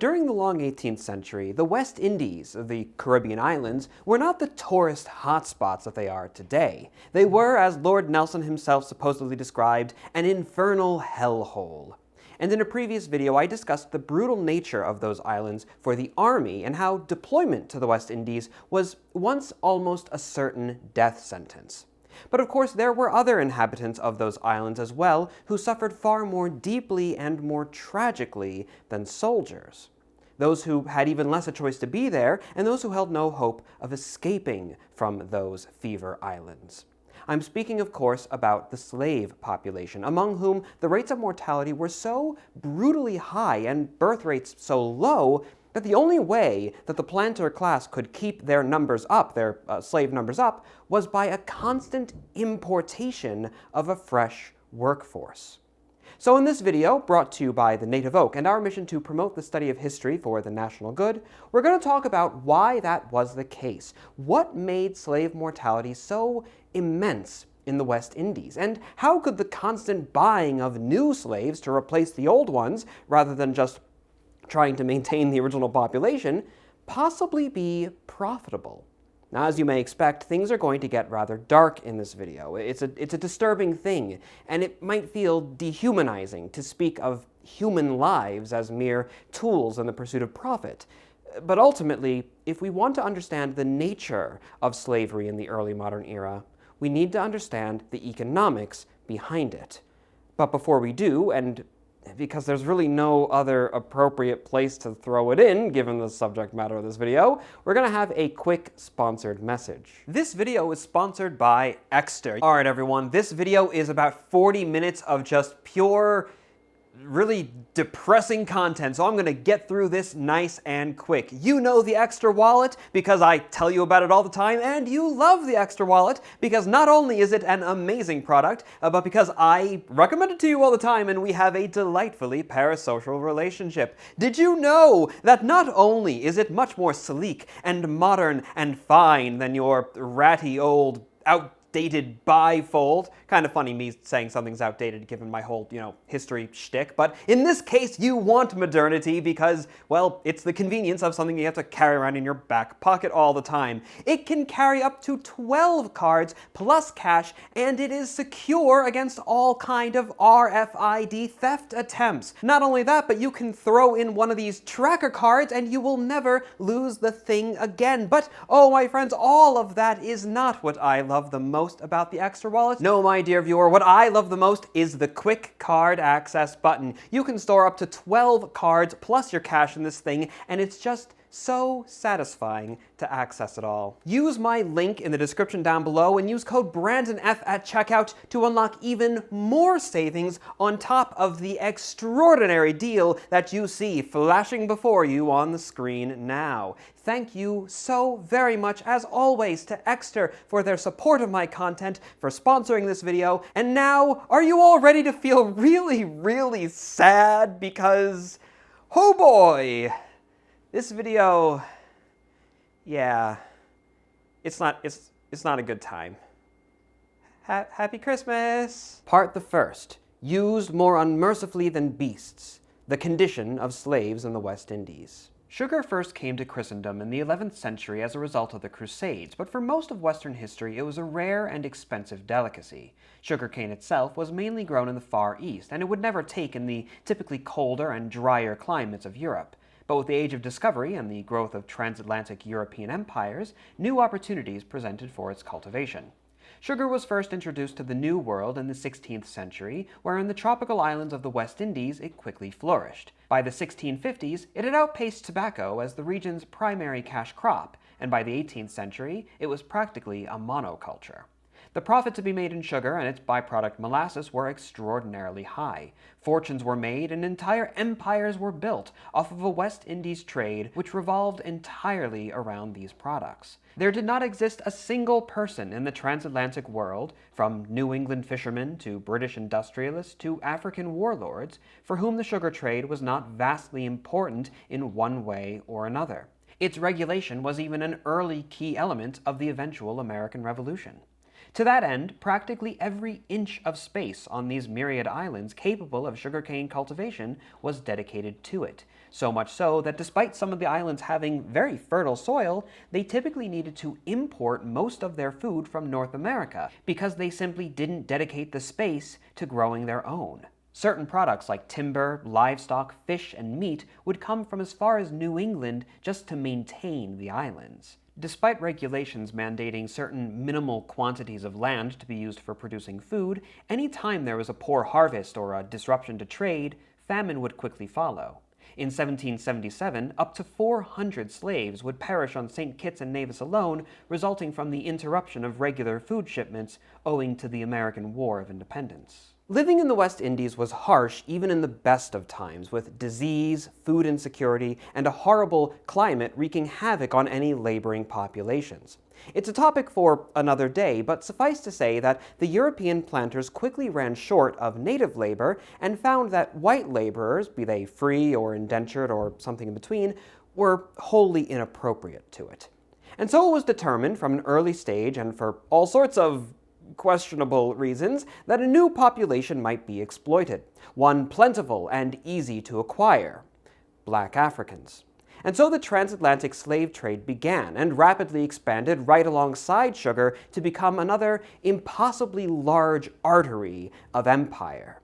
During the long 18th century, the West Indies, the Caribbean islands, were not the tourist hotspots that they are today. They were, as Lord Nelson himself supposedly described, an infernal hellhole. And in a previous video, I discussed the brutal nature of those islands for the army and how deployment to the West Indies was once almost a certain death sentence. But of course, there were other inhabitants of those islands as well who suffered far more deeply and more tragically than soldiers. Those who had even less a choice to be there, and those who held no hope of escaping from those fever islands. I'm speaking, of course, about the slave population, among whom the rates of mortality were so brutally high and birth rates so low that the only way that the planter class could keep their numbers up, their slave numbers up, was by a constant importation of a fresh workforce. So in this video, brought to you by the Native Oak and our mission to promote the study of history for the national good, we're going to talk about why that was the case. What made slave mortality so immense in the West Indies? And how could the constant buying of new slaves to replace the old ones, rather than just trying to maintain the original population, possibly be profitable? Now, as you may expect, things are going to get rather dark in this video. It's a disturbing thing, and it might feel dehumanizing to speak of human lives as mere tools in the pursuit of profit. But ultimately, if we want to understand the nature of slavery in the early modern era, we need to understand the economics behind it. But before we do, and because there's really no other appropriate place to throw it in, given the subject matter of this video, we're going to have a quick sponsored message. This video is sponsored by Exter. Alright everyone, this video is about 40 minutes of just pure, really depressing content, so I'm going to get through this nice and quick. You know the Exter wallet because I tell you about it all the time, and you love the Exter wallet because not only is it an amazing product, but because I recommend it to you all the time and we have a delightfully parasocial relationship. Did you know that not only is it much more sleek and modern and fine than your ratty old outdated bifold? Kind of funny me saying something's outdated given my whole, history shtick, but in this case you want modernity because, well, it's the convenience of something you have to carry around in your back pocket all the time. It can carry up to 12 cards plus cash, and it is secure against all kind of RFID theft attempts. Not only that, but you can throw in one of these tracker cards and you will never lose the thing again. But, oh my friends, all of that is not what I love the most about the Exter wallet. No, my dear viewer, what I love the most is the quick card access button. You can store up to 12 cards plus your cash in this thing, and it's just so satisfying to access it all. Use my link in the description down below and use code BRANDONF at checkout to unlock even more savings on top of the extraordinary deal that you see flashing before you on the screen now. Thank you so very much, as always, to Exter for their support of my content, for sponsoring this video. And now, are you all ready to feel really, really sad? Because, oh boy, this video, yeah, it's not a good time. Happy Christmas! Part the first, used more unmercifully than beasts, the condition of slaves in the West Indies. Sugar first came to Christendom in the 11th century as a result of the Crusades, but for most of Western history it was a rare and expensive delicacy. Sugarcane itself was mainly grown in the Far East, and it would never take in the typically colder and drier climates of Europe. But with the Age of Discovery and the growth of transatlantic European empires, new opportunities presented for its cultivation. Sugar was first introduced to the New World in the 16th century, where in the tropical islands of the West Indies it quickly flourished. By the 1650s, it had outpaced tobacco as the region's primary cash crop, and by the 18th century, it was practically a monoculture. The profit to be made in sugar and its byproduct molasses were extraordinarily high. Fortunes were made and entire empires were built off of a West Indies trade which revolved entirely around these products. There did not exist a single person in the transatlantic world, from New England fishermen to British industrialists to African warlords, for whom the sugar trade was not vastly important in one way or another. Its regulation was even an early key element of the eventual American Revolution. To that end, practically every inch of space on these myriad islands capable of sugarcane cultivation was dedicated to it. So much so that despite some of the islands having very fertile soil, they typically needed to import most of their food from North America because they simply didn't dedicate the space to growing their own. Certain products like timber, livestock, fish, and meat would come from as far as New England just to maintain the islands. Despite regulations mandating certain minimal quantities of land to be used for producing food, any time there was a poor harvest or a disruption to trade, famine would quickly follow. In 1777, up to 400 slaves would perish on St. Kitts and Nevis alone, resulting from the interruption of regular food shipments owing to the American War of Independence. Living in the West Indies was harsh even in the best of times, with disease, food insecurity, and a horrible climate wreaking havoc on any laboring populations. It's a topic for another day, but suffice to say that the European planters quickly ran short of native labor and found that white laborers, be they free or indentured or something in between, were wholly inappropriate to it. And so it was determined from an early stage, and for all sorts of questionable reasons, that a new population might be exploited, one plentiful and easy to acquire: Black Africans. And so the transatlantic slave trade began and rapidly expanded right alongside sugar to become another impossibly large artery of empire.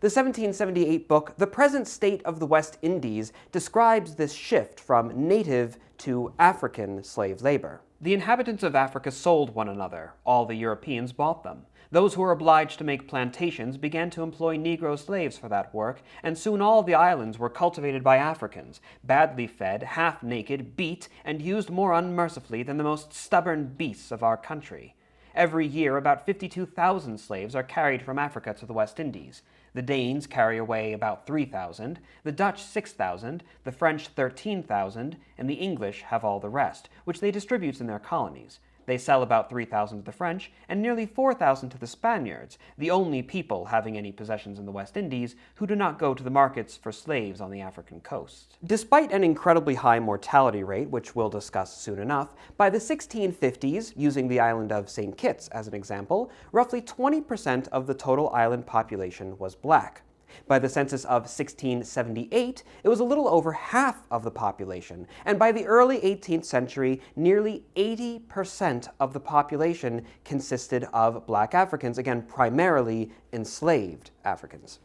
The 1778 book, The Present State of the West Indies, describes this shift from native to African slave labor. The inhabitants of Africa sold one another. All the Europeans bought them. Those who were obliged to make plantations began to employ Negro slaves for that work, and soon all the islands were cultivated by Africans, badly fed, half-naked, beat, and used more unmercifully than the most stubborn beasts of our country. Every year, about 52,000 slaves are carried from Africa to the West Indies. The Danes carry away about 3,000, the Dutch 6,000, the French 13,000, and the English have all the rest, which they distribute in their colonies. They sell about 3,000 to the French and nearly 4,000 to the Spaniards, the only people having any possessions in the West Indies who do not go to the markets for slaves on the African coast. Despite an incredibly high mortality rate, which we'll discuss soon enough, by the 1650s, using the island of St. Kitts as an example, roughly 20% of the total island population was black. By the census of 1678, it was a little over half of the population, and by the early 18th century, nearly 80% of the population consisted of black Africans, again, primarily enslaved Africans.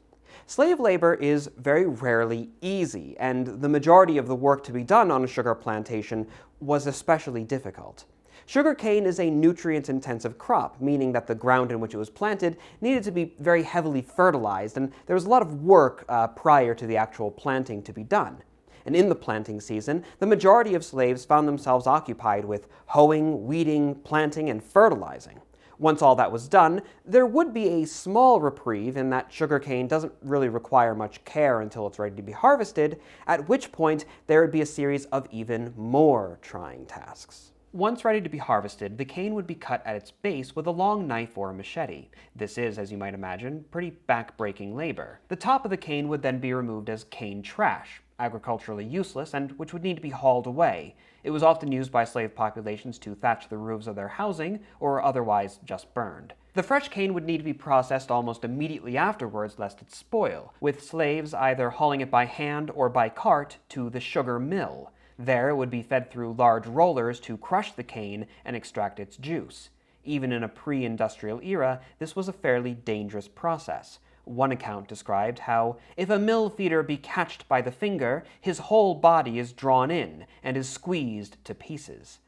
Slave labor is very rarely easy, and the majority of the work to be done on a sugar plantation was especially difficult. Sugarcane is a nutrient-intensive crop, meaning that the ground in which it was planted needed to be very heavily fertilized, and there was a lot of work prior to the actual planting to be done. And in the planting season, the majority of slaves found themselves occupied with hoeing, weeding, planting, and fertilizing. Once all that was done, there would be a small reprieve in that sugarcane doesn't really require much care until it's ready to be harvested, at which point there would be a series of even more trying tasks. Once ready to be harvested, the cane would be cut at its base with a long knife or a machete. This is, as you might imagine, pretty back-breaking labor. The top of the cane would then be removed as cane trash, agriculturally useless and which would need to be hauled away. It was often used by slave populations to thatch the roofs of their housing or otherwise just burned. The fresh cane would need to be processed almost immediately afterwards lest it spoil, with slaves either hauling it by hand or by cart to the sugar mill. There it would be fed through large rollers to crush the cane and extract its juice. Even in a pre-industrial era, this was a fairly dangerous process. One account described how, if a mill feeder be catched by the finger, his whole body is drawn in and is squeezed to pieces.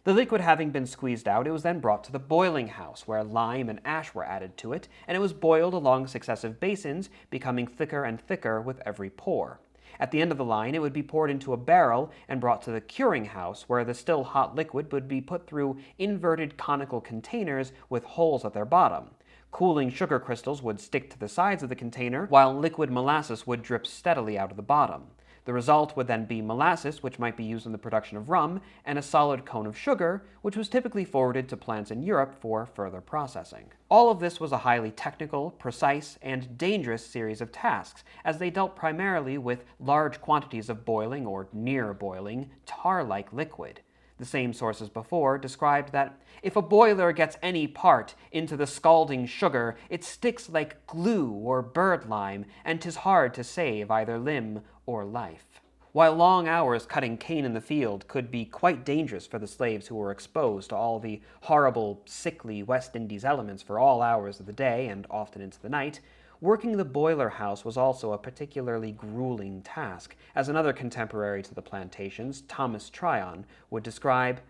The liquid having been squeezed out, it was then brought to the boiling house, where lime and ash were added to it, and it was boiled along successive basins, becoming thicker and thicker with every pour. At the end of the line, it would be poured into a barrel and brought to the curing house, where the still hot liquid would be put through inverted conical containers with holes at their bottom. Cooling sugar crystals would stick to the sides of the container, while liquid molasses would drip steadily out of the bottom. The result would then be molasses, which might be used in the production of rum, and a solid cone of sugar, which was typically forwarded to plants in Europe for further processing. All of this was a highly technical, precise, and dangerous series of tasks, as they dealt primarily with large quantities of boiling or near boiling, tar-like liquid. The same sources before described that if a boiler gets any part into the scalding sugar, it sticks like glue or birdlime, and 'tis hard to save either limb or life. While long hours cutting cane in the field could be quite dangerous for the slaves who were exposed to all the horrible, sickly West Indies elements for all hours of the day and often into the night, working the boiler house was also a particularly grueling task, as another contemporary to the plantations, Thomas Tryon, would describe.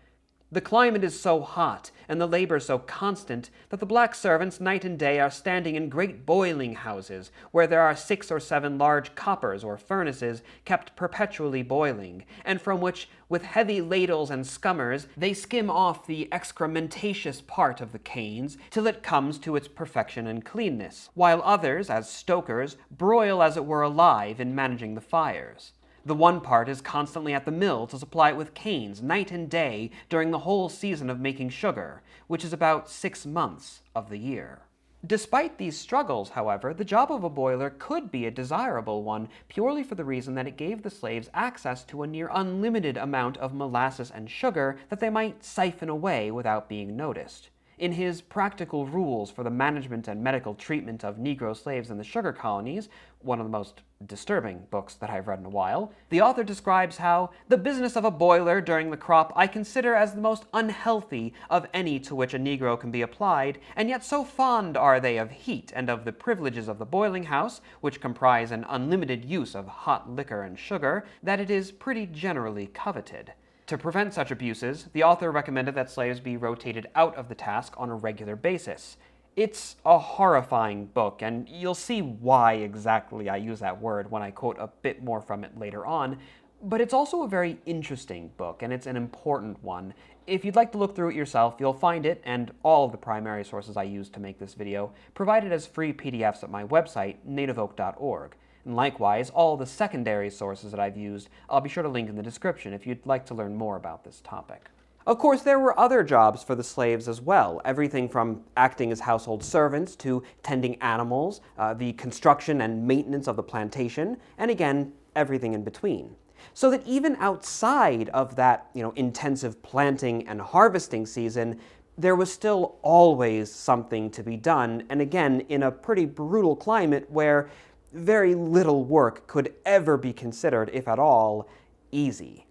The climate is so hot, and the labor so constant, that the black servants night and day are standing in great boiling houses, where there are 6 or 7 large coppers or furnaces kept perpetually boiling, and from which, with heavy ladles and skummers, they skim off the excrementaceous part of the canes, till it comes to its perfection and cleanness, while others, as stokers, broil as it were alive in managing the fires. The one part is constantly at the mill to supply it with canes night and day during the whole season of making sugar, which is about 6 months of the year. Despite these struggles, however, the job of a boiler could be a desirable one, purely for the reason that it gave the slaves access to a near unlimited amount of molasses and sugar that they might siphon away without being noticed. In his Practical Rules for the Management and Medical Treatment of Negro Slaves in the Sugar Colonies, one of the most disturbing books that I've read in a while, the author describes how the business of a boiler during the crop I consider as the most unhealthy of any to which a Negro can be applied, and yet so fond are they of heat and of the privileges of the boiling house, which comprise an unlimited use of hot liquor and sugar, that it is pretty generally coveted. To prevent such abuses, the author recommended that slaves be rotated out of the task on a regular basis. It's a horrifying book, and you'll see why exactly I use that word when I quote a bit more from it later on, but it's also a very interesting book, and it's an important one. If you'd like to look through it yourself, you'll find it, and all of the primary sources I used to make this video, provided as free PDFs at my website, nativeoak.org. And likewise, all the secondary sources that I've used, I'll be sure to link in the description if you'd like to learn more about this topic. Of course, there were other jobs for the slaves as well, everything from acting as household servants to tending animals, the construction and maintenance of the plantation, and again, everything in between. So that even outside of that, intensive planting and harvesting season, there was still always something to be done, and again, in a pretty brutal climate where very little work could ever be considered, if at all, easy.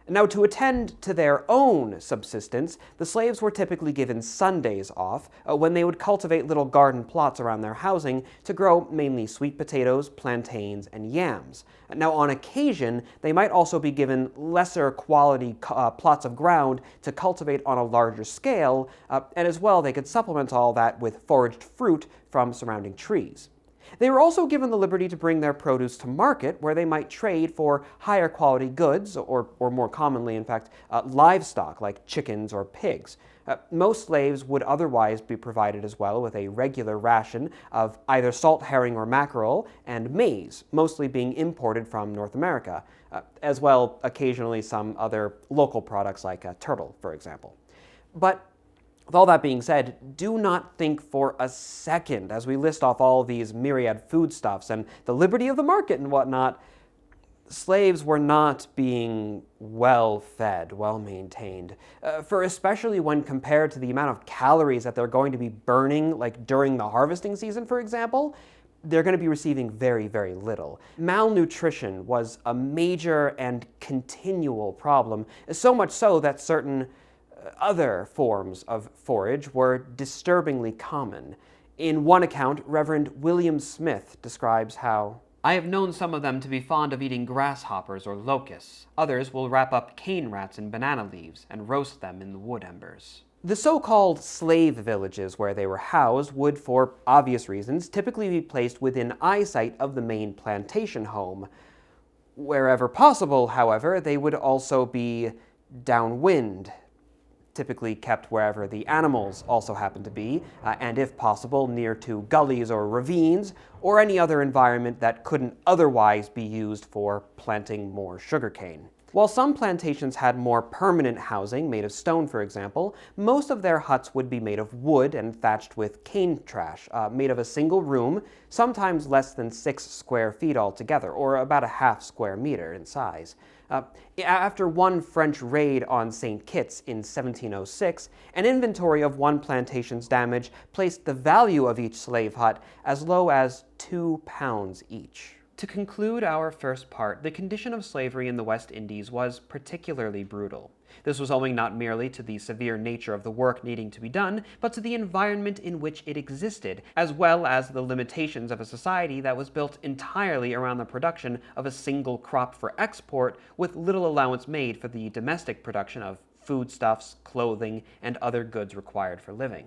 Now, to attend to their own subsistence, the slaves were typically given Sundays off, when they would cultivate little garden plots around their housing to grow mainly sweet potatoes, plantains, and yams. Now, on occasion, they might also be given lesser quality plots of ground to cultivate on a larger scale, and as well they could supplement all that with foraged fruit from surrounding trees. They were also given the liberty to bring their produce to market, where they might trade for higher quality goods, or more commonly, in fact, livestock like chickens or pigs. Most slaves would otherwise be provided as well with a regular ration of either salt herring or mackerel and maize, mostly being imported from North America, as well occasionally some other local products like turtle, for example. But with all that being said, do not think for a second, as we list off all these myriad foodstuffs and the liberty of the market and whatnot, slaves were not being well fed, well maintained. For especially when compared to the amount of calories that they're going to be burning, like during the harvesting season, for example, they're going to be receiving very, very little. Malnutrition was a major and continual problem, so much so that certain other forms of forage were disturbingly common. In one account, Reverend William Smith describes how, "I have known some of them to be fond of eating grasshoppers or locusts. Others will wrap up cane rats in banana leaves and roast them in the wood embers." The so-called slave villages where they were housed would, for obvious reasons, typically be placed within eyesight of the main plantation home. Wherever possible, however, they would also be downwind, typically kept wherever the animals also happen to be, and if possible, near to gullies or ravines, or any other environment that couldn't otherwise be used for planting more sugarcane. While some plantations had more permanent housing, made of stone for example, most of their huts would be made of wood and thatched with cane trash, made of a single room, sometimes less than 6 square feet altogether, or about a half square meter in size. After one French raid on St. Kitts in 1706, an inventory of one plantation's damage placed the value of each slave hut as low as £2 each. To conclude our first part, the condition of slavery in the West Indies was particularly brutal. This was owing not merely to the severe nature of the work needing to be done, but to the environment in which it existed, as well as the limitations of a society that was built entirely around the production of a single crop for export, with little allowance made for the domestic production of foodstuffs, clothing, and other goods required for living.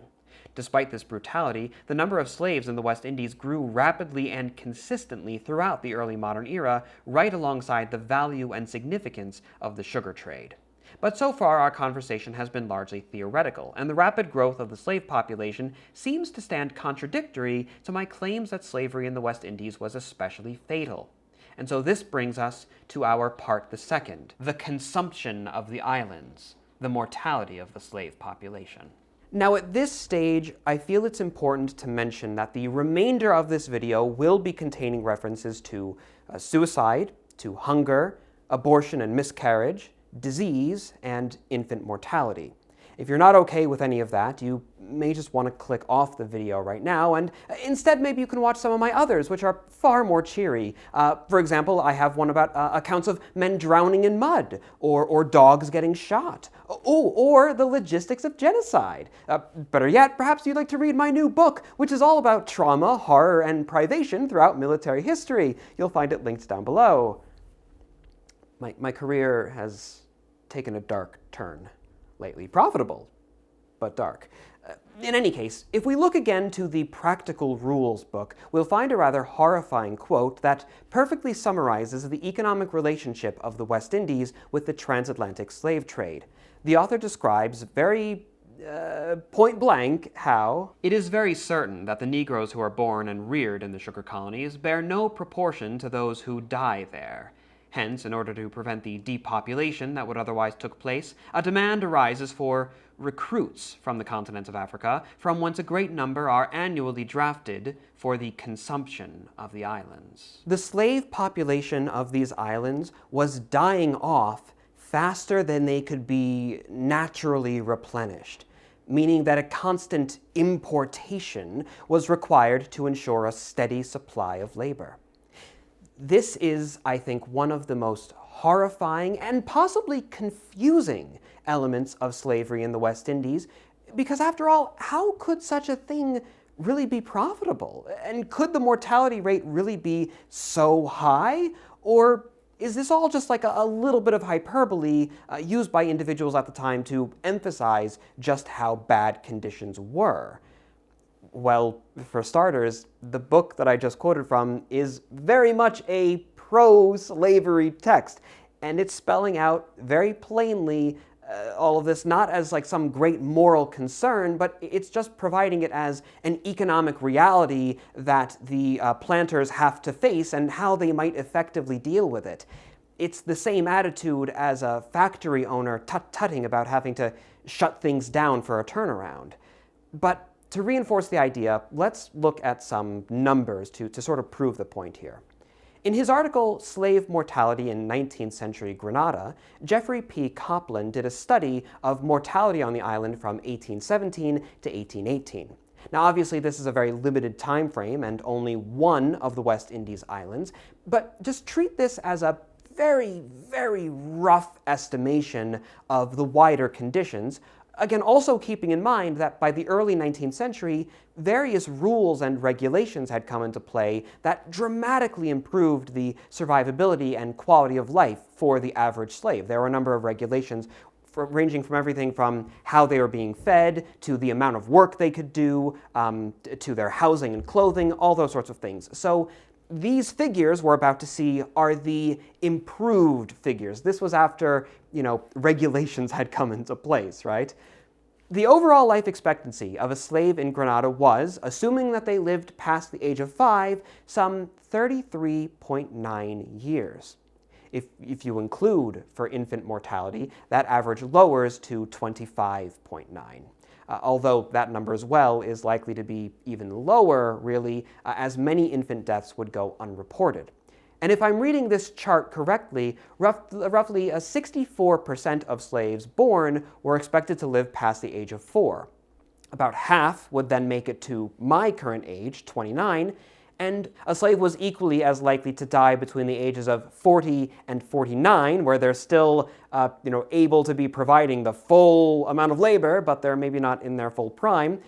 Despite this brutality, the number of slaves in the West Indies grew rapidly and consistently throughout the early modern era, right alongside the value and significance of the sugar trade. But so far, our conversation has been largely theoretical, and the rapid growth of the slave population seems to stand contradictory to my claims that slavery in the West Indies was especially fatal. And so this brings us to our part the second, the consumption of the islands, the mortality of the slave population. Now at this stage, I feel it's important to mention that the remainder of this video will be containing references to suicide, to hunger, abortion and miscarriage, disease, and infant mortality. If you're not okay with any of that, you may just want to click off the video right now, and instead maybe you can watch some of my others, which are far more cheery. For example, I have one about accounts of men drowning in mud, or dogs getting shot, or the logistics of genocide. Better yet, perhaps you'd like to read my new book, which is all about trauma, horror, and privation throughout military history. You'll find it linked down below. My career has taken a dark turn lately. Profitable, but dark. In any case, if we look again to the Practical Rules book, we'll find a rather horrifying quote that perfectly summarizes the economic relationship of the West Indies with the transatlantic slave trade. The author describes very point blank how it is very certain that the Negroes who are born and reared in the sugar colonies bear no proportion to those who die there. Hence, in order to prevent the depopulation that would otherwise take place, a demand arises for recruits from the continent of Africa, from whence a great number are annually drafted for the consumption of the islands. The slave population of these islands was dying off faster than they could be naturally replenished, meaning that a constant importation was required to ensure a steady supply of labor. This is, I think, one of the most horrifying and possibly confusing elements of slavery in the West Indies, because after all, how could such a thing really be profitable? And could the mortality rate really be so high? Or is this all just like a little bit of hyperbole used by individuals at the time to emphasize just how bad conditions were? Well, for starters, the book that I just quoted from is very much a pro-slavery text, and it's spelling out very plainly all of this not as like some great moral concern, but it's just providing it as an economic reality that the planters have to face and how they might effectively deal with it. It's the same attitude as a factory owner tut-tutting about having to shut things down for a turnaround. But to reinforce the idea, let's look at some numbers to sort of prove the point here. In his article, Slave Mortality in 19th Century Grenada, Jeffrey P. Copland did a study of mortality on the island from 1817 to 1818. Now, obviously, this is a very limited time frame and only one of the West Indies islands, but just treat this as a very, very rough estimation of the wider conditions. Again, also keeping in mind that by the early 19th century, various rules and regulations had come into play that dramatically improved the survivability and quality of life for the average slave. There were a number of regulations ranging from everything from how they were being fed, to the amount of work they could do, to their housing and clothing, all those sorts of things. So these figures we're about to see are the improved figures. This was after, regulations had come into place, right? The overall life expectancy of a slave in Grenada was, assuming that they lived past the age of 5, some 33.9 years. If you include for infant mortality, that average lowers to 25.9. Although that number as well is likely to be even lower, really, as many infant deaths would go unreported. And if I'm reading this chart correctly, roughly 64% of slaves born were expected to live past the age of 4. About half would then make it to my current age, 29, and a slave was equally as likely to die between the ages of 40 and 49, where they're still able to be providing the full amount of labor, but they're maybe not in their full prime.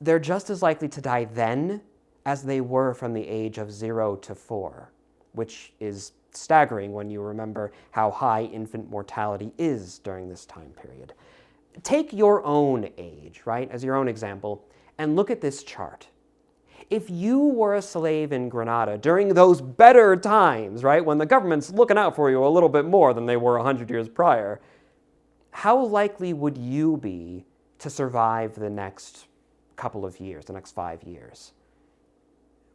They're just as likely to die then as they were from the age of 0 to 4, which is staggering when you remember how high infant mortality is during this time period. Take your own age, right, as your own example, and look at this chart. If you were a slave in Granada during those better times, right, when the government's looking out for you a little bit more than they were 100 years prior, how likely would you be to survive the next couple of years, the next 5 years?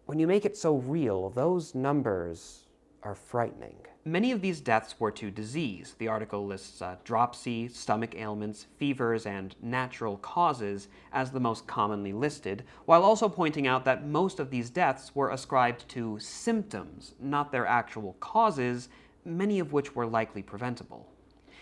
When you make it so real, those numbers are frightening. Many of these deaths were to disease. The article lists dropsy, stomach ailments, fevers, and natural causes as the most commonly listed, while also pointing out that most of these deaths were ascribed to symptoms, not their actual causes, many of which were likely preventable.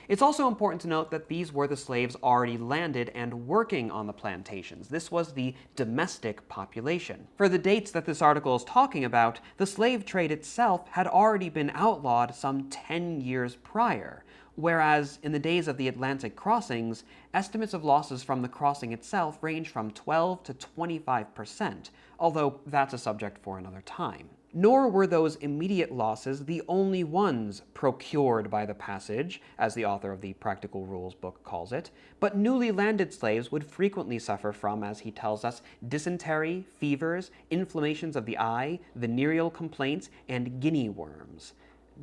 It's also important to note that these were the slaves already landed and working on the plantations. This was the domestic population. For the dates that this article is talking about, the slave trade itself had already been outlawed some 10 years prior, whereas in the days of the Atlantic crossings, estimates of losses from the crossing itself range from 12 to 25%, although that's a subject for another time. Nor were those immediate losses the only ones procured by the passage, as the author of the Practical Rules book calls it, but newly landed slaves would frequently suffer from, as he tells us, dysentery, fevers, inflammations of the eye, venereal complaints, and guinea worms.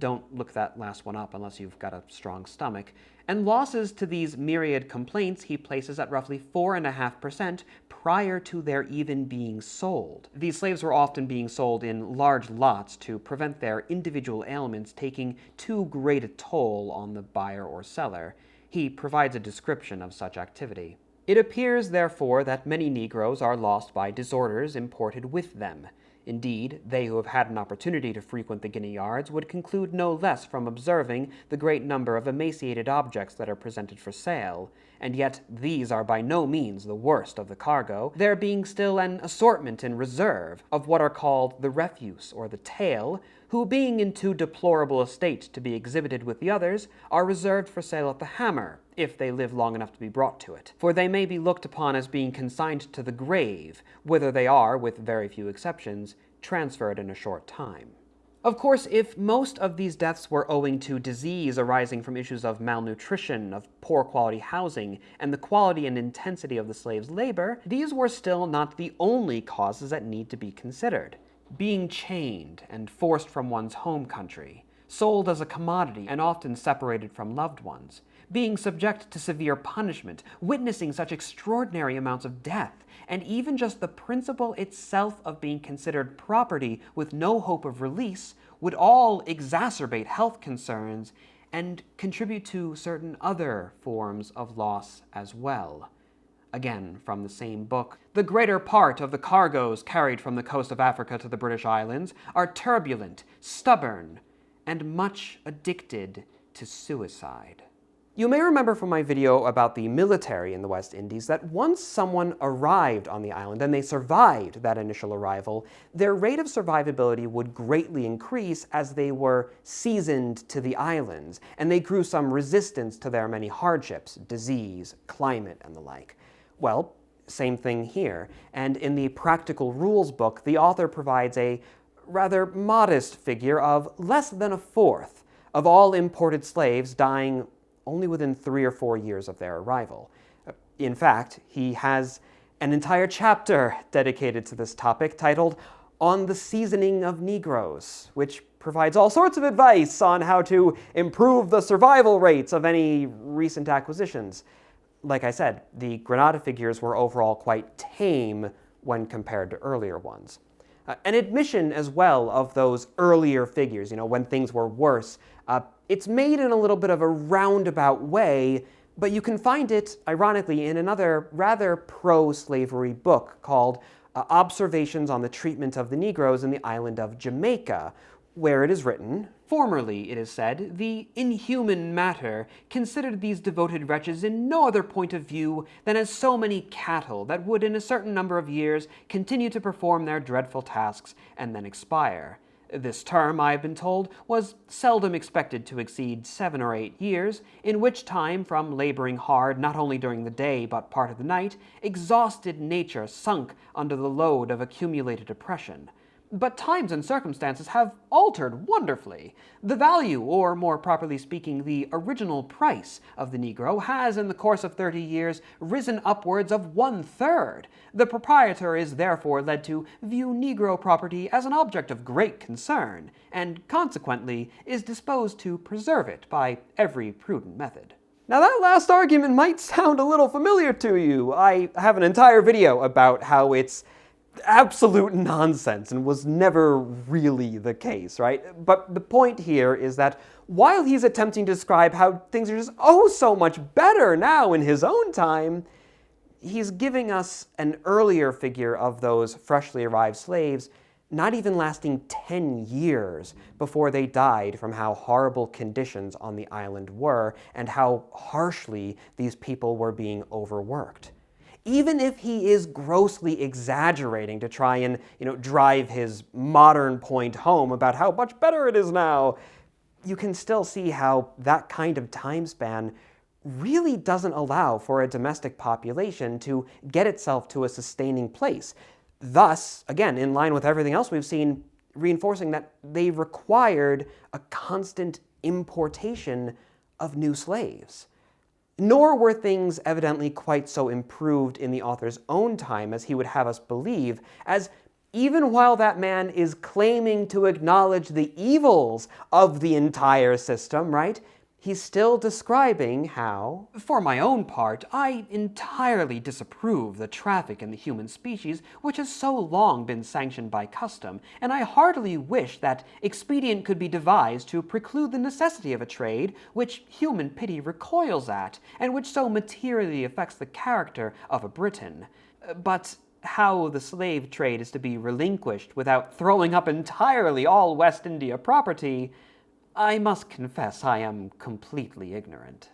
Don't look that last one up unless you've got a strong stomach. And losses to these myriad complaints he places at roughly 4.5% prior to their even being sold. These slaves were often being sold in large lots to prevent their individual ailments taking too great a toll on the buyer or seller. He provides a description of such activity. It appears, therefore, that many Negroes are lost by disorders imported with them. Indeed, they who have had an opportunity to frequent the Guinea yards would conclude no less from observing the great number of emaciated objects that are presented for sale, and yet these are by no means the worst of the cargo, there being still an assortment in reserve of what are called the refuse or the tail, who being in too deplorable a state to be exhibited with the others, are reserved for sale at the hammer, if they live long enough to be brought to it. For they may be looked upon as being consigned to the grave, whither they are, with very few exceptions, transferred in a short time. Of course, if most of these deaths were owing to disease arising from issues of malnutrition, of poor quality housing, and the quality and intensity of the slave's labor, these were still not the only causes that need to be considered. Being chained and forced from one's home country, sold as a commodity and often separated from loved ones, being subject to severe punishment, witnessing such extraordinary amounts of death, and even just the principle itself of being considered property with no hope of release would all exacerbate health concerns and contribute to certain other forms of loss as well. Again, from the same book, the greater part of the cargoes carried from the coast of Africa to the British Islands are turbulent, stubborn, and much addicted to suicide. You may remember from my video about the military in the West Indies that once someone arrived on the island and they survived that initial arrival, their rate of survivability would greatly increase as they were seasoned to the islands, and they grew some resistance to their many hardships, disease, climate, and the like. Well, same thing here, and in the Practical Rules book, the author provides a rather modest figure of less than a fourth of all imported slaves dying only within 3 or 4 years of their arrival. In fact, he has an entire chapter dedicated to this topic titled On the Seasoning of Negroes, which provides all sorts of advice on how to improve the survival rates of any recent acquisitions. Like I said, the Granada figures were overall quite tame when compared to earlier ones. An admission as well of those earlier figures, when things were worse, it's made in a little bit of a roundabout way, but you can find it, ironically, in another rather pro-slavery book called Observations on the Treatment of the Negroes in the Island of Jamaica, where it is written, "Formerly, it is said, the inhuman matter considered these devoted wretches in no other point of view than as so many cattle that would in a certain number of years continue to perform their dreadful tasks and then expire. This term, I have been told, was seldom expected to exceed 7 or 8 years, in which time, from laboring hard not only during the day but part of the night, exhausted nature sunk under the load of accumulated oppression. But times and circumstances have altered wonderfully. The value, or more properly speaking, the original price of the Negro has, in the course of 30 years, risen upwards of 1/3. The proprietor is therefore led to view Negro property as an object of great concern, and consequently is disposed to preserve it by every prudent method." Now that last argument might sound a little familiar to you. I have an entire video about how it's absolute nonsense and was never really the case, right? But the point here is that while he's attempting to describe how things are just so much better now in his own time, he's giving us an earlier figure of those freshly arrived slaves not even lasting 10 years before they died from how horrible conditions on the island were and how harshly these people were being overworked. Even if he is grossly exaggerating to try and, drive his modern point home about how much better it is now, you can still see how that kind of time span really doesn't allow for a domestic population to get itself to a sustaining place. Thus, again, in line with everything else we've seen, reinforcing that they required a constant importation of new slaves. Nor were things evidently quite so improved in the author's own time as he would have us believe, as even while that man is claiming to acknowledge the evils of the entire system, right, he's still describing how, "For my own part, I entirely disapprove the traffic in the human species which has so long been sanctioned by custom, and I heartily wish that expedient could be devised to preclude the necessity of a trade which human pity recoils at, and which so materially affects the character of a Briton. But how the slave trade is to be relinquished without throwing up entirely all West India property, I must confess I am completely ignorant."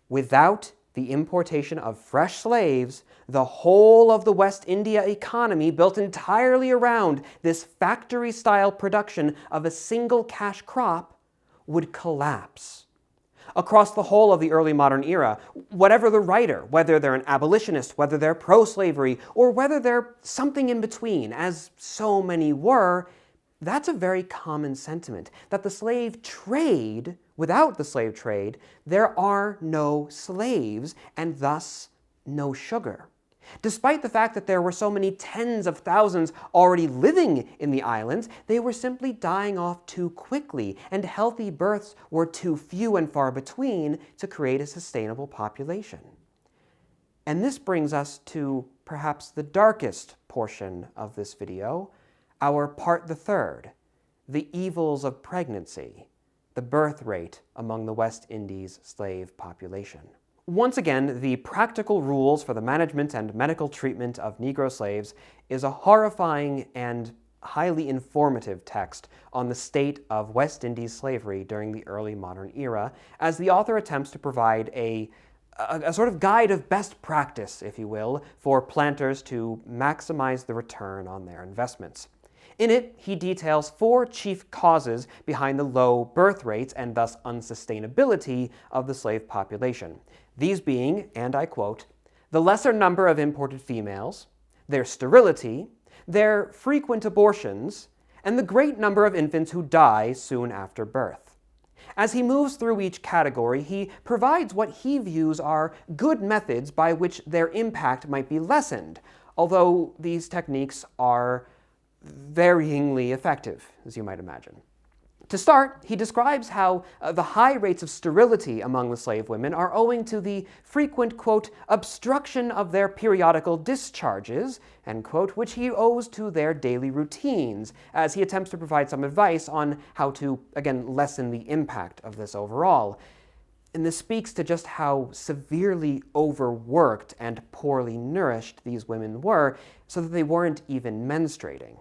Without the importation of fresh slaves, the whole of the West India economy, built entirely around this factory-style production of a single cash crop, would collapse. Across the whole of the early modern era, whatever the writer, whether they're an abolitionist, whether they're pro-slavery, or whether they're something in between, as so many were, that's a very common sentiment, that the slave trade, without the slave trade, there are no slaves, and thus no sugar. Despite the fact that there were so many tens of thousands already living in the islands, they were simply dying off too quickly, and healthy births were too few and far between to create a sustainable population. And this brings us to perhaps the darkest portion of this video, our part the third, the evils of pregnancy, the birth rate among the West Indies slave population. Once again, the practical rules for the management and medical treatment of Negro slaves is a horrifying and highly informative text on the state of West Indies slavery during the early modern era, as the author attempts to provide a sort of guide of best practice, if you will, for planters to maximize the return on their investments. In it, he details 4 chief causes behind the low birth rates and thus unsustainability of the slave population. These being, and I quote, "the lesser number of imported females, their sterility, their frequent abortions, and the great number of infants who die soon after birth." As he moves through each category, he provides what he views are good methods by which their impact might be lessened, although these techniques are varyingly effective, as you might imagine. To start, he describes how the high rates of sterility among the slave women are owing to the frequent, quote, "obstruction of their periodical discharges," end quote, which he owes to their daily routines, as he attempts to provide some advice on how to, again, lessen the impact of this overall. And this speaks to just how severely overworked and poorly nourished these women were, so that they weren't even menstruating.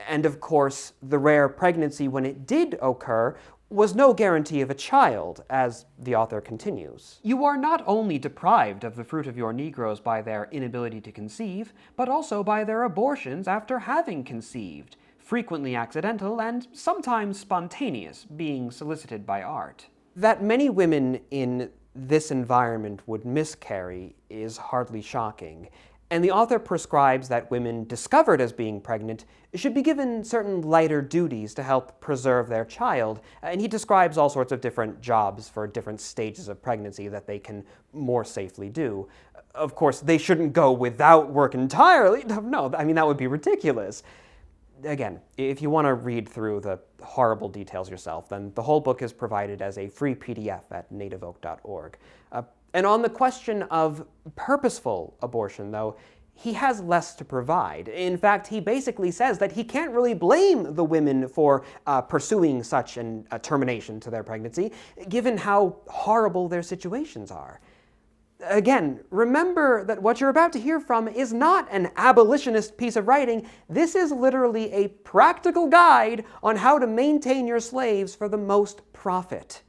And of course, the rare pregnancy, when it did occur, was no guarantee of a child, as the author continues. You are not only deprived of the fruit of your Negroes by their inability to conceive, but also by their abortions after having conceived, frequently accidental and sometimes spontaneous, being solicited by art. That many women in this environment would miscarry is hardly shocking, and the author prescribes that women discovered as being pregnant should be given certain lighter duties to help preserve their child, and he describes all sorts of different jobs for different stages of pregnancy that they can more safely do. Of course, they shouldn't go without work entirely. No, I mean, that would be ridiculous. Again, if you want to read through the horrible details yourself, then the whole book is provided as a free PDF at nativeoak.org. And on the question of purposeful abortion, though, he has less to provide. In fact, he basically says that he can't really blame the women for pursuing such a termination to their pregnancy, given how horrible their situations are. Again, remember that what you're about to hear from is not an abolitionist piece of writing. This is literally a practical guide on how to maintain your slaves for the most profit.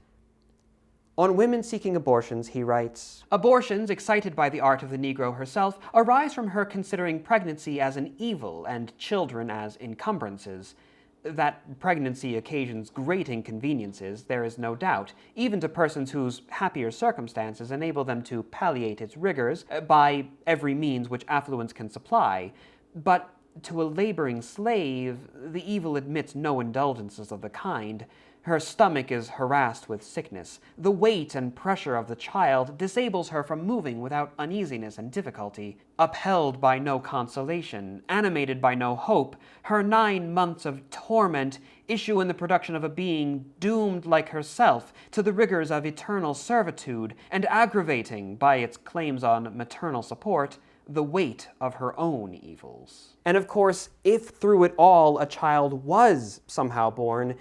On women seeking abortions, he writes, "Abortions, excited by the art of the Negro herself, arise from her considering pregnancy as an evil and children as encumbrances. That pregnancy occasions great inconveniences, there is no doubt, even to persons whose happier circumstances enable them to palliate its rigors by every means which affluence can supply. But to a laboring slave, the evil admits no indulgences of the kind. Her stomach is harassed with sickness. The weight and pressure of the child disables her from moving without uneasiness and difficulty. Upheld by no consolation, animated by no hope, her 9 months of torment issue in the production of a being doomed like herself to the rigors of eternal servitude, and aggravating, by its claims on maternal support, the weight of her own evils." And of course, if through it all a child was somehow born,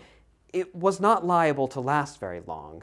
it was not liable to last very long.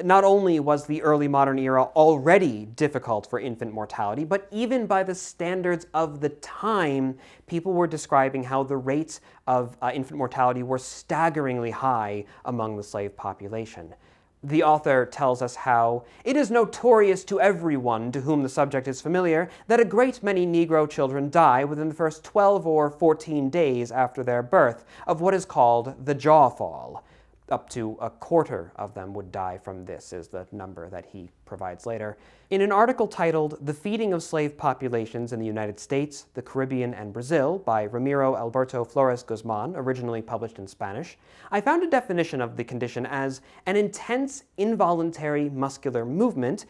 Not only was the early modern era already difficult for infant mortality, but even by the standards of the time, people were describing how the rates of infant mortality were staggeringly high among the slave population. The author tells us how it is notorious to everyone to whom the subject is familiar that a great many Negro children die within the first 12 or 14 days after their birth of what is called the jaw fall. Up to a quarter of them would die from this, is the number that he provides later. In an article titled "The Feeding of Slave Populations in the United States, the Caribbean, and Brazil" by Ramiro Alberto Flores Guzman, originally published in Spanish, I found a definition of the condition as an intense involuntary muscular movement,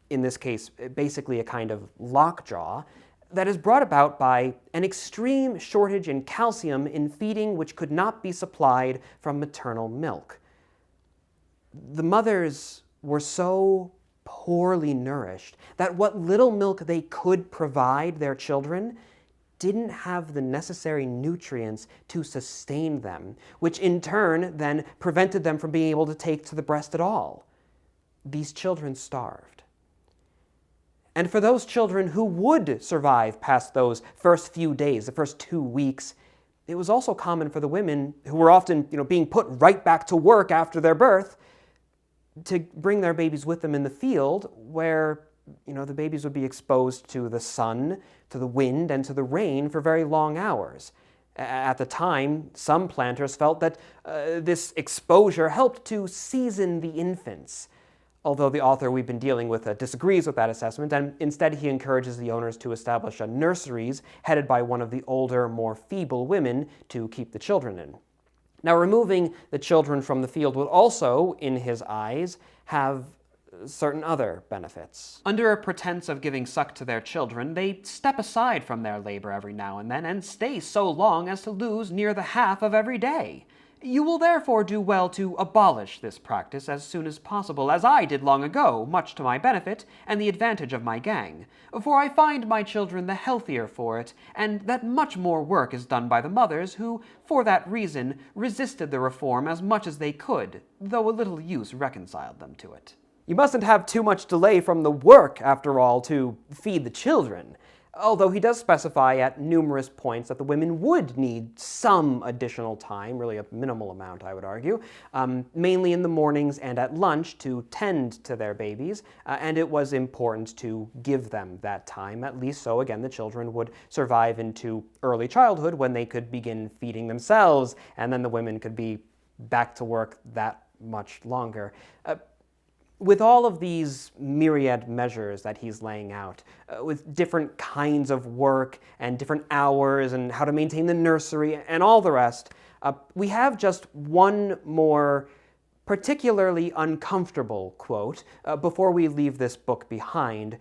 in this case basically a kind of lockjaw, that is brought about by an extreme shortage in calcium in feeding which could not be supplied from maternal milk. The mothers were so poorly nourished that what little milk they could provide their children didn't have the necessary nutrients to sustain them, which in turn then prevented them from being able to take to the breast at all. These children starved. And for those children who would survive past those first few days, the first 2 weeks, it was also common for the women, who were often being put right back to work after their birth, to bring their babies with them in the field where the babies would be exposed to the sun, to the wind, and to the rain for very long hours. At the time, some planters felt that this exposure helped to season the infants, although the author we've been dealing with disagrees with that assessment, and instead he encourages the owners to establish nurseries headed by one of the older, more feeble women to keep the children in. Now, removing the children from the field would also, in his eyes, have certain other benefits. Under a pretense of giving suck to their children, they step aside from their labor every now and then and stay so long as to lose near the half of every day. You will therefore do well to abolish this practice as soon as possible, as I did long ago, much to my benefit and the advantage of my gang. For I find my children the healthier for it, and that much more work is done by the mothers, who, for that reason, resisted the reform as much as they could, though a little use reconciled them to it. You mustn't have too much delay from the work, after all, to feed the children. although he does specify at numerous points that the women would need some additional time, really a minimal amount, I would argue, mainly in the mornings and at lunch to tend to their babies, and it was important to give them that time, at least so, again, the children would survive into early childhood when they could begin feeding themselves, and then the women could be back to work that much longer. With all of these myriad measures that he's laying out, with different kinds of work and different hours and how to maintain the nursery and all the rest, we have just one more particularly uncomfortable quote before we leave this book behind,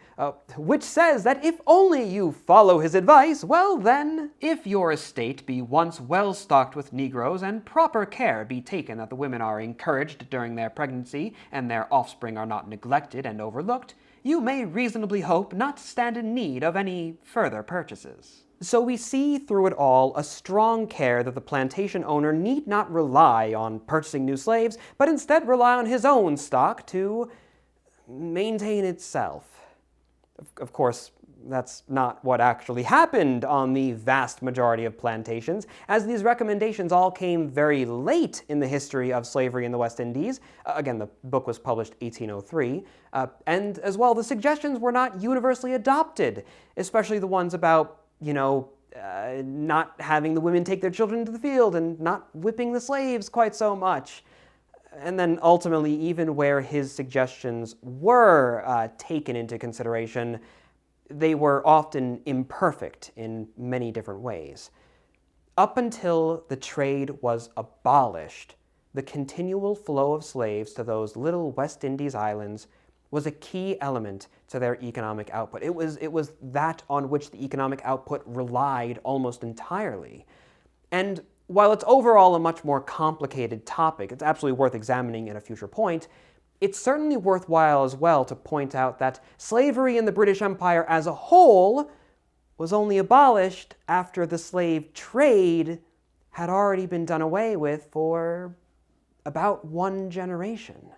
which says that if only you follow his advice, well then, if your estate be once well stocked with Negroes and proper care be taken that the women are encouraged during their pregnancy and their offspring are not neglected and overlooked, you may reasonably hope not to stand in need of any further purchases. So we see through it all a strong care that the plantation owner need not rely on purchasing new slaves, but instead rely on his own stock to maintain itself. Of course, that's not what actually happened on the vast majority of plantations, as these recommendations all came very late in the history of slavery in the West Indies. Again, the book was published 1803. And as well, the suggestions were not universally adopted, especially the ones about not having the women take their children to the field and not whipping the slaves quite so much. And then ultimately, even where his suggestions were taken into consideration, they were often imperfect in many different ways. Up until the trade was abolished, the continual flow of slaves to those little West Indies islands was a key element to their economic output. It was that on which the economic output relied almost entirely. And while it's overall a much more complicated topic, it's absolutely worth examining at a future point, it's certainly worthwhile as well to point out that slavery in the British Empire as a whole was only abolished after the slave trade had already been done away with for about one generation.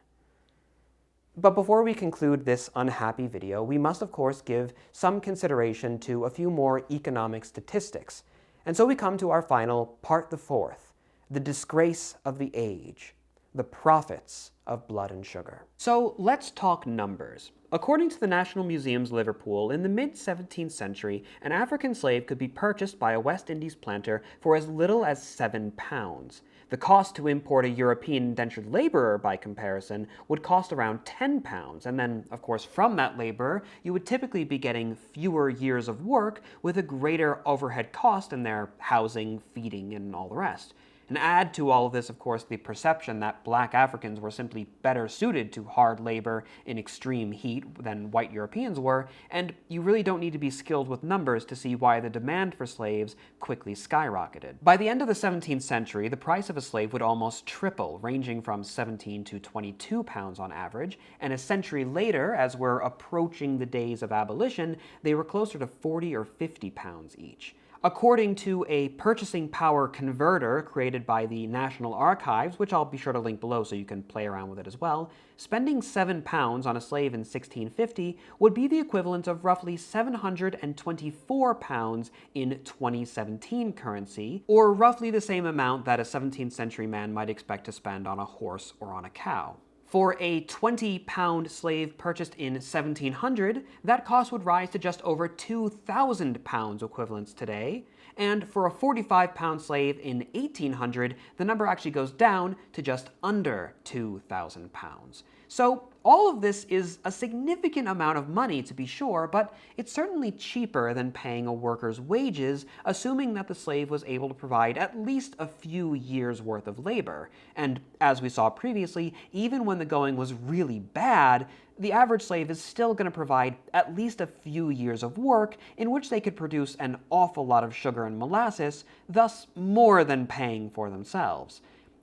But before we conclude this unhappy video, we must of course give some consideration to a few more economic statistics. And so we come to our final part, the fourth, the disgrace of the age, the profits of blood and sugar. So let's talk numbers. According to the National Museum's Liverpool, in the mid-17th century, an African slave could be purchased by a West Indies planter for as little as £7. The cost to import a European indentured laborer, by comparison, would cost around £10, and then, of course, from that laborer, you would typically be getting fewer years of work with a greater overhead cost in their housing, feeding, and all the rest. And add to all of this, of course, the perception that black Africans were simply better suited to hard labor in extreme heat than white Europeans were, and you really don't need to be skilled with numbers to see why the demand for slaves quickly skyrocketed. By the end of the 17th century, the price of a slave would almost triple, ranging from 17 to 22 pounds on average, and a century later, as we're approaching the days of abolition, they were closer to 40 or 50 pounds each. According to a purchasing power converter created by the National Archives, which I'll be sure to link below so you can play around with it as well, spending £7 on a slave in 1650 would be the equivalent of roughly £724 in 2017 currency, or roughly the same amount that a 17th century man might expect to spend on a horse or on a cow. For a 20-pound slave purchased in 1700, that cost would rise to just over 2,000 pounds equivalents today, and for a 45-pound slave in 1800, the number actually goes down to just under 2,000 pounds. So all of this is a significant amount of money, to be sure, but it's certainly cheaper than paying a worker's wages, assuming that the slave was able to provide at least a few years' worth of labor. And as we saw previously, even when the going was really bad, the average slave is still going to provide at least a few years of work in which they could produce an awful lot of sugar and molasses, thus more than paying for themselves.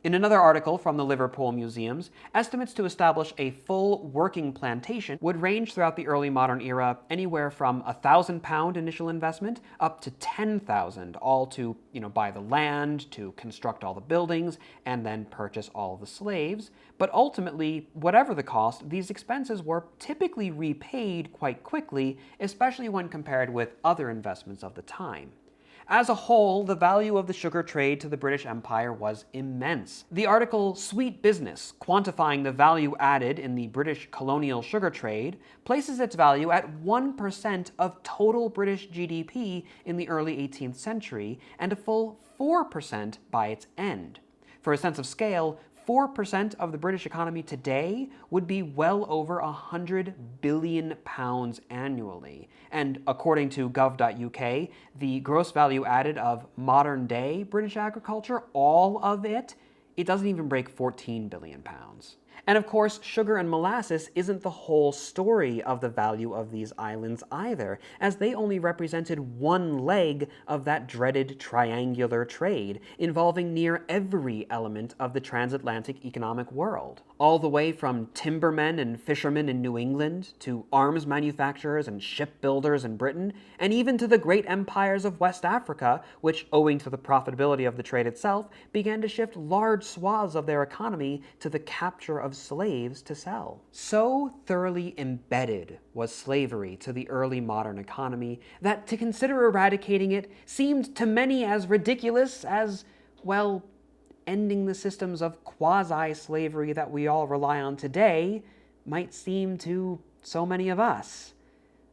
In another article from the Liverpool Museums, estimates to establish a full working plantation would range throughout the early modern era anywhere from £1,000 initial investment up to 10,000, all to, buy the land, to construct all the buildings, and then purchase all the slaves. But ultimately, whatever the cost, these expenses were typically repaid quite quickly, especially when compared with other investments of the time. As a whole, the value of the sugar trade to the British Empire was immense. The article Sweet Business, Quantifying the Value Added in the British Colonial Sugar Trade, places its value at 1% of total British GDP in the early 18th century and a full 4% by its end. For a sense of scale, 4% of the British economy today would be well over £100 billion annually. And according to gov.uk, the gross value added of modern-day British agriculture, all of it doesn't even break £14 billion. And of course, sugar and molasses isn't the whole story of the value of these islands either, as they only represented one leg of that dreaded triangular trade, involving near every element of the transatlantic economic world. All the way from timbermen and fishermen in New England, to arms manufacturers and shipbuilders in Britain, and even to the great empires of West Africa, which, owing to the profitability of the trade itself, began to shift large swaths of their economy to the capture of slaves to sell. So thoroughly embedded was slavery to the early modern economy that to consider eradicating it seemed to many as ridiculous as, well, ending the systems of quasi-slavery that we all rely on today might seem to so many of us.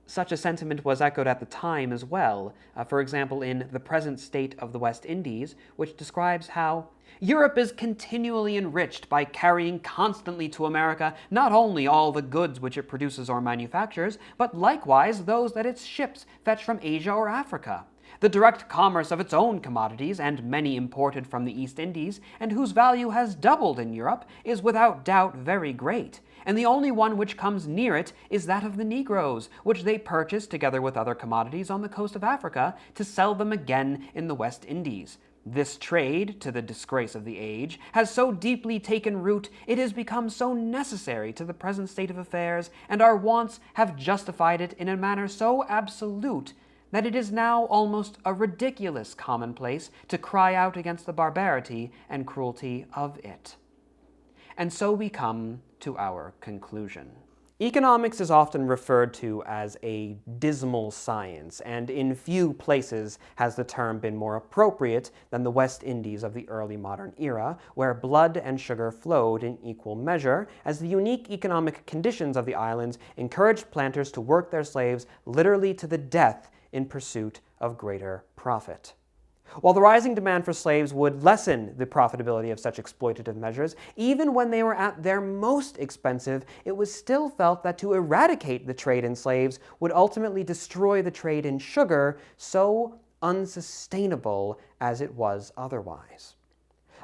Such a sentiment was echoed at the time as well, for example in The Present State of the West Indies, which describes how Europe is continually enriched by carrying constantly to America not only all the goods which it produces or manufactures, but likewise those that its ships fetch from Asia or Africa. The direct commerce of its own commodities, and many imported from the East Indies, and whose value has doubled in Europe, is without doubt very great, and the only one which comes near it is that of the Negroes, which they purchase together with other commodities on the coast of Africa to sell them again in the West Indies. This trade, to the disgrace of the age, has so deeply taken root, it has become so necessary to the present state of affairs, and our wants have justified it in a manner so absolute that it is now almost a ridiculous commonplace to cry out against the barbarity and cruelty of it. And so we come to our conclusion. Economics is often referred to as a dismal science, and in few places has the term been more appropriate than the West Indies of the early modern era, where blood and sugar flowed in equal measure, as the unique economic conditions of the islands encouraged planters to work their slaves literally to the death in pursuit of greater profit. While the rising demand for slaves would lessen the profitability of such exploitative measures, even when they were at their most expensive, it was still felt that to eradicate the trade in slaves would ultimately destroy the trade in sugar, so unsustainable as it was otherwise.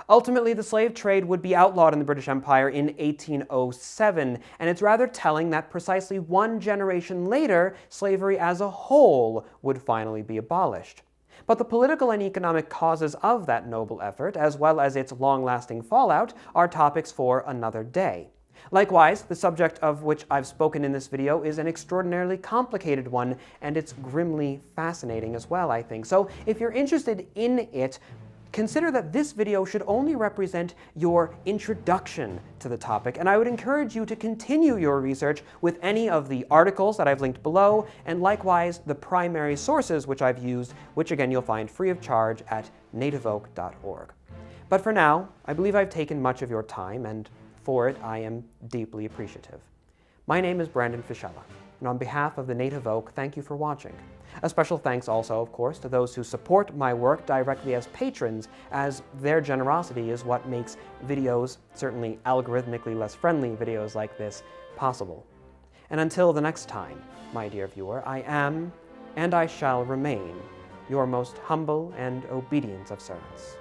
Ultimately, the slave trade would be outlawed in the British Empire in 1807, and it's rather telling that precisely one generation later, slavery as a whole would finally be abolished. But the political and economic causes of that noble effort, as well as its long-lasting fallout, are topics for another day. Likewise, the subject of which I've spoken in this video is an extraordinarily complicated one, and it's grimly fascinating as well, I think. So if you're interested in it, consider that this video should only represent your introduction to the topic, and I would encourage you to continue your research with any of the articles that I've linked below, and likewise the primary sources which I've used, which again you'll find free of charge at nativeoak.org. But for now, I believe I've taken much of your time, and for it I am deeply appreciative. My name is Brandon Fischella, and on behalf of the Native Oak, thank you for watching. A special thanks also, of course, to those who support my work directly as patrons, as their generosity is what makes videos, certainly algorithmically less friendly videos like this, possible. And until the next time, my dear viewer, I am, and I shall remain, your most humble and obedient of servants.